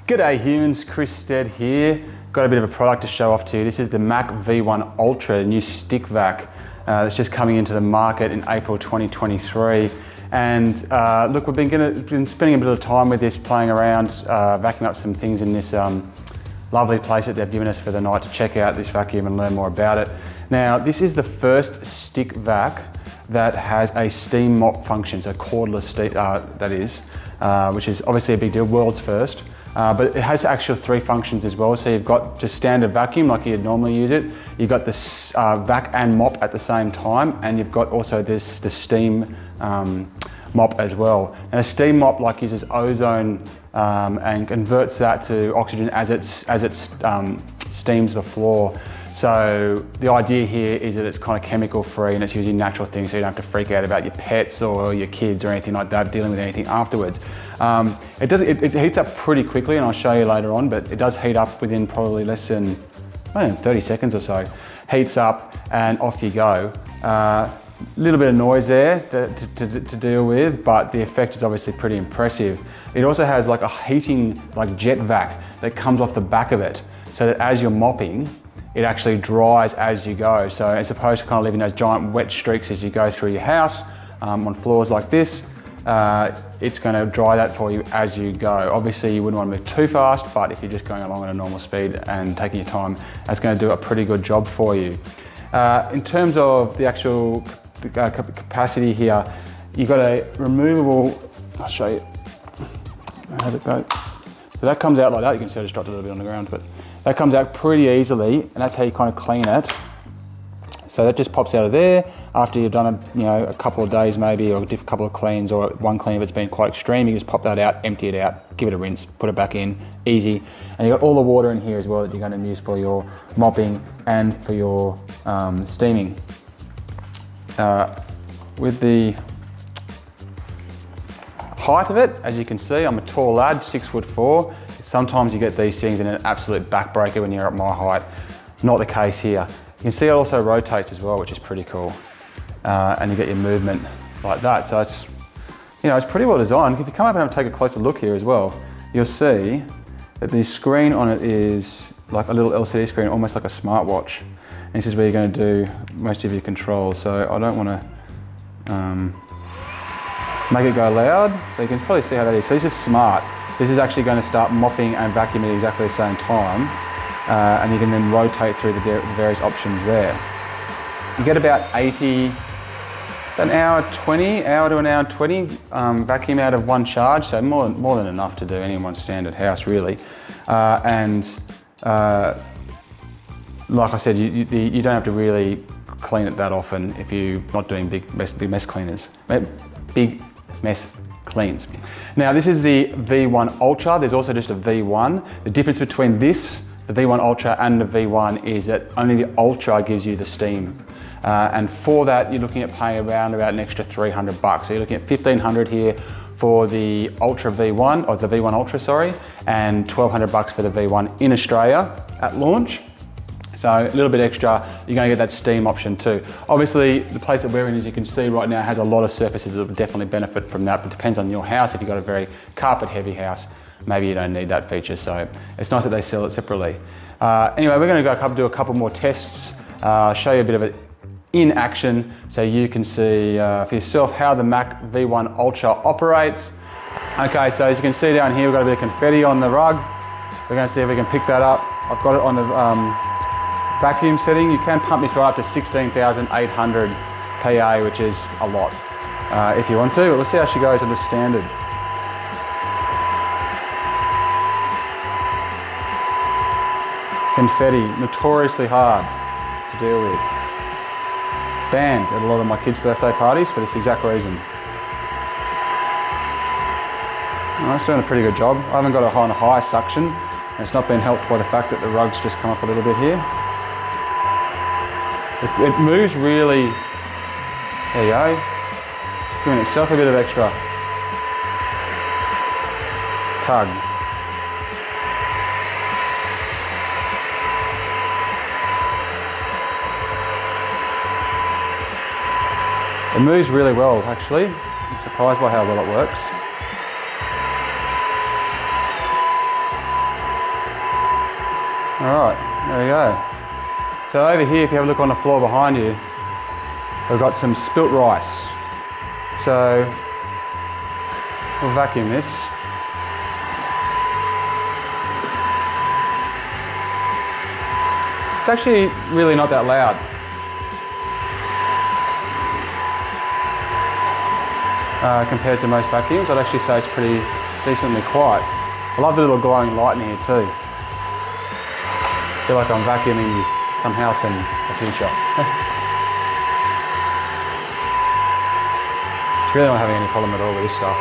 G'day humans, Chris Stead here. Got a bit of a product to show off to you. This is the Mach V1 Ultra, the new stick vac that's just coming into the market in April 2023. And look, we've been spending a bit of time with this, playing around, vacuuming up some things in this lovely place that they've given us for the night to check out this vacuum and learn more about it. Now, this is the first stick vac that has a steam mop function, so cordless, that is, which is obviously a big deal, world's first. But it has actual 3 functions as well. So you've got just standard vacuum like you'd normally use it. You've got this vac and mop at the same time, and you've got also the steam mop as well. And a steam mop uses ozone and converts that to oxygen as it steams the floor. So the idea here is that it's kind of chemical free and it's using natural things, so you don't have to freak out about your pets or your kids or anything like that, dealing with anything afterwards. It heats up pretty quickly, and I'll show you later on, but it does heat up within probably less than 30 seconds or so. Heats up and off you go. Little bit of noise there to deal with, but the effect is obviously pretty impressive. It also has like a heating jet vac that comes off the back of it, so that as you're mopping, it actually dries as you go. So as opposed to kind of leaving those giant wet streaks as you go through your house on floors like this, it's going to dry that for you as you go. Obviously you wouldn't want to move too fast, but if you're just going along at a normal speed and taking your time, that's going to do a pretty good job for you. In terms of the actual capacity here, you've got a removable, I'll show you, how's it go? So that comes out like that. You can see I just dropped a little bit on the ground, but that comes out pretty easily, and that's how you kind of clean it. So that just pops out of there after you've done a couple of days maybe, or a couple of cleans, or one clean if it's been quite extreme. You just pop that out, empty it out, give it a rinse, put it back in, easy. And you've got all the water in here as well that you're going to use for your mopping and for your steaming. With the height of it, as you can see, I'm a tall lad, 6'4". Sometimes you get these things in an absolute backbreaker when you're at my height. Not the case here. You can see it also rotates as well, which is pretty cool. And you get your movement like that. So it's, it's pretty well designed. If you come up and take a closer look here as well, you'll see that the screen on it is like a little LCD screen, almost like a smartwatch. And this is where you're going to do most of your controls. So I don't want to make it go loud. So you can probably see how that is. So this is smart. This is actually going to start mopping and vacuuming at exactly the same time. And you can then rotate through the various options there. You get about 80, an hour to an hour 20 vacuum out of one charge, so more than enough to do any one standard house really. Like I said, you don't have to really clean it that often if you're not doing big mess cleans. Now this is the V1 Ultra. There's also just a V1. The difference between this, the V1 Ultra, and the V1 is that only the Ultra gives you the steam. And for that, you're looking at paying around about an extra $300. So you're looking at $1,500 here for the Ultra V1, or the V1 Ultra, sorry, and $1,200 for the V1 in Australia at launch. So a little bit extra, you're going to get that steam option too. Obviously, the place that we're in, as you can see right now, has a lot of surfaces that will definitely benefit from that, but it depends on your house. If you've got a very carpet-heavy house, maybe you don't need that feature, so it's nice that they sell it separately. Anyway, we're going to do a couple more tests, show you a bit of it in action, so you can see for yourself how the Mach V1 Ultra operates. Okay, so as you can see down here, we've got a bit of confetti on the rug. We're going to see if we can pick that up. I've got it on the vacuum setting. You can pump this right up to 16,800 PA, which is a lot if you want to. But let's see how she goes on the standard. Confetti, notoriously hard to deal with. Banned at a lot of my kids' birthday parties for this exact reason. Well, it's doing a pretty good job. I haven't got a high suction, and it's not been helped by the fact that the rug's just come up a little bit here. It moves really, there you go, it's giving itself a bit of extra tug. It moves really well actually, I'm surprised by how well it works. All right, there we go. So over here, if you have a look on the floor behind you, we've got some spilt rice. So we'll vacuum this. It's actually really not that loud. Compared to most vacuums, I'd actually say it's pretty decently quiet. I love the little glowing light in here too. I feel like I'm vacuuming some house in the future. It's really not having any problem at all with this stuff.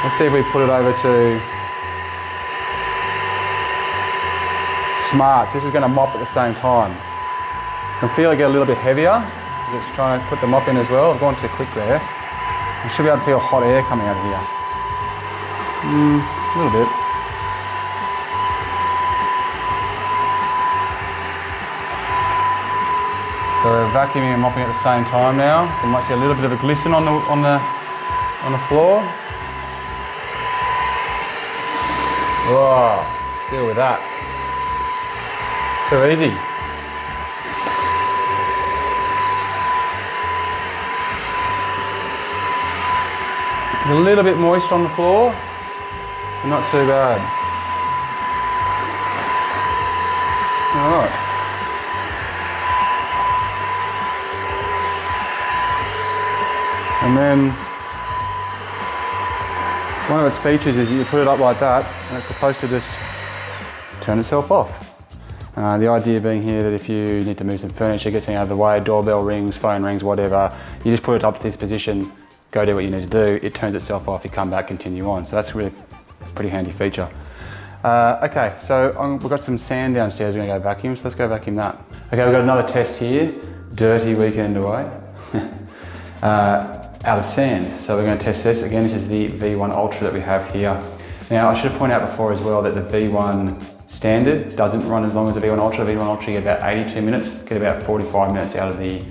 Let's see if we put it over to Smart. This is going to mop at the same time. I can feel it get a little bit heavier. Just trying to put the mop in as well. I've gone too quick there. I should be able to feel hot air coming out of here. A little bit. So we're vacuuming and mopping at the same time now. You might see a little bit of a glisten on the floor. Whoa, deal with that. Too easy. It's a little bit moist on the floor, but not too bad. All right. And then one of its features is you put it up like that and it's supposed to just turn itself off. The idea being here that if you need to move some furniture, get something out of the way, doorbell rings, phone rings, whatever, you just put it up to this position, go do what you need to do, it turns itself off, you come back, continue on. So that's really a pretty handy feature. Okay, so we've got some sand downstairs, we're gonna go vacuum, so let's go vacuum that. Okay, we've got another test here, dirty weekend away. Out of sand. So we're going to test this. Again, this is the V1 Ultra that we have here. Now, I should point out before as well that the V1 Standard doesn't run as long as the V1 Ultra. The V1 Ultra, you get about 82 minutes, get about 45 minutes out of the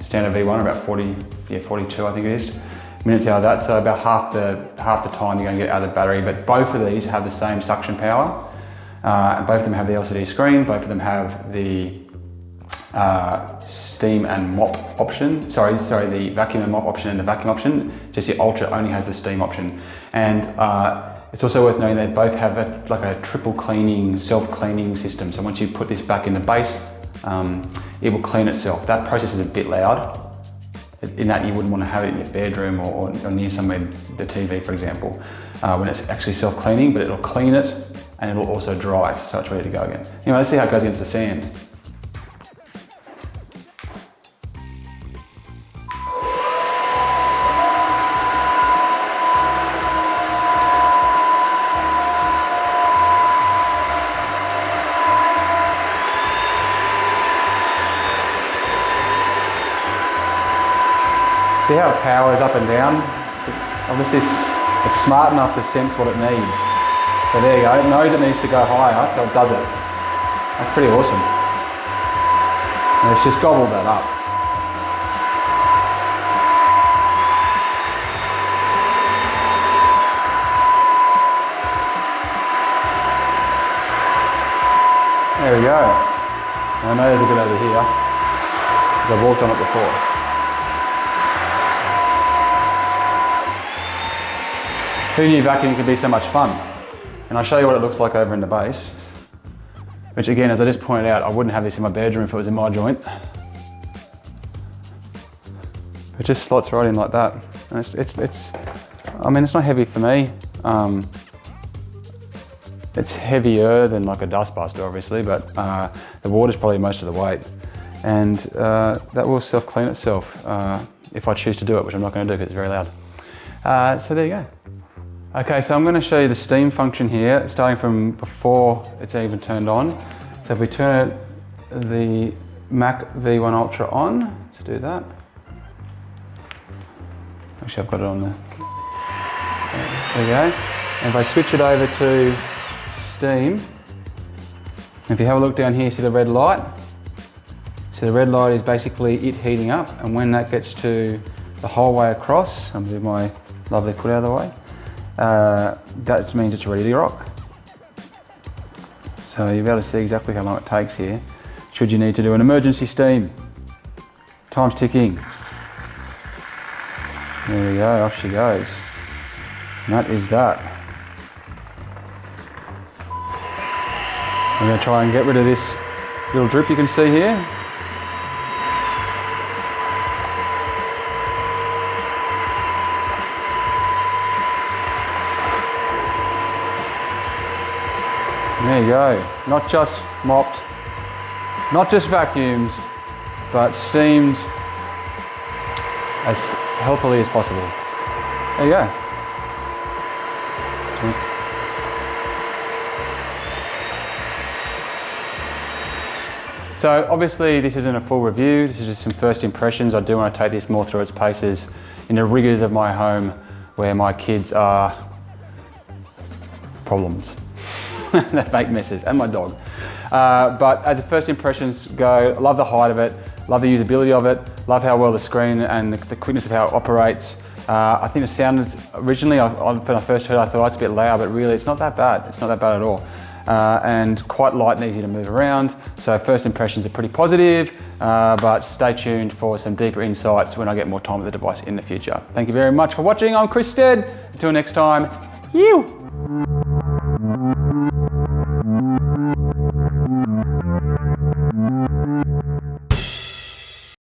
standard V1, about 42 I think it is, minutes out of that. So about half the time you're going to get out of the battery. But both of these have the same suction power. And both of them have the LCD screen, both of them have the steam and mop option. The vacuum and mop option and the vacuum option. Just the Ultra only has the steam option. And it's also worth noting they both have a triple cleaning, self-cleaning system. So once you put this back in the base, it will clean itself. That process is a bit loud, in that you wouldn't want to have it in your bedroom or near somewhere, the TV for example, when it's actually self-cleaning, but it'll clean it and it'll also dry it, so it's ready to go again. Anyway, let's see how it goes against the sand. See how it powers up and down? Obviously it's smart enough to sense what it needs. So there you go, it knows it needs to go higher, so it does it. That's pretty awesome. And it's just gobbled that up. There we go. And I know there's a bit over here, because I've walked on it before. Who knew vacuuming could be so much fun? And I'll show you what it looks like over in the base. Which again, as I just pointed out, I wouldn't have this in my bedroom if it was in my joint. It just slots right in like that. And I mean, it's not heavy for me. It's heavier than like a dustbuster obviously, but the water's probably most of the weight. And that will self-clean itself if I choose to do it, which I'm not going to do because it's very loud. So there you go. Okay, so I'm going to show you the steam function here, starting from before it's even turned on. So if we turn the Mach V1 Ultra on, let's do that. Actually, I've got it on there. There we go. And if I switch it over to steam, if you have a look down here, see the red light? So the red light is basically it heating up, and when that gets to the whole way across, I'm going to do my lovely foot out of the way. that means it's ready to rock. So you'll be able to see exactly how long it takes here. Should you need to do an emergency steam. Time's ticking. There we go, off she goes. And that is that. I'm going to try and get rid of this little drip you can see here. There you go. Not just mopped, not just vacuumed, but steamed as healthily as possible. There you go. So obviously this isn't a full review, this is just some first impressions. I do want to take this more through its paces in the rigors of my home where my kids are problems. They make messes, and my dog. But as the first impressions go, I love the height of it, love the usability of it, love how well the screen and the quickness of how it operates. I think the sound is, originally, when I first heard it, I thought it's a bit loud, but really it's not that bad. It's not that bad at all. And quite light and easy to move around. So first impressions are pretty positive, but stay tuned for some deeper insights when I get more time with the device in the future. Thank you very much for watching. I'm Chris Stead. Until next time, you.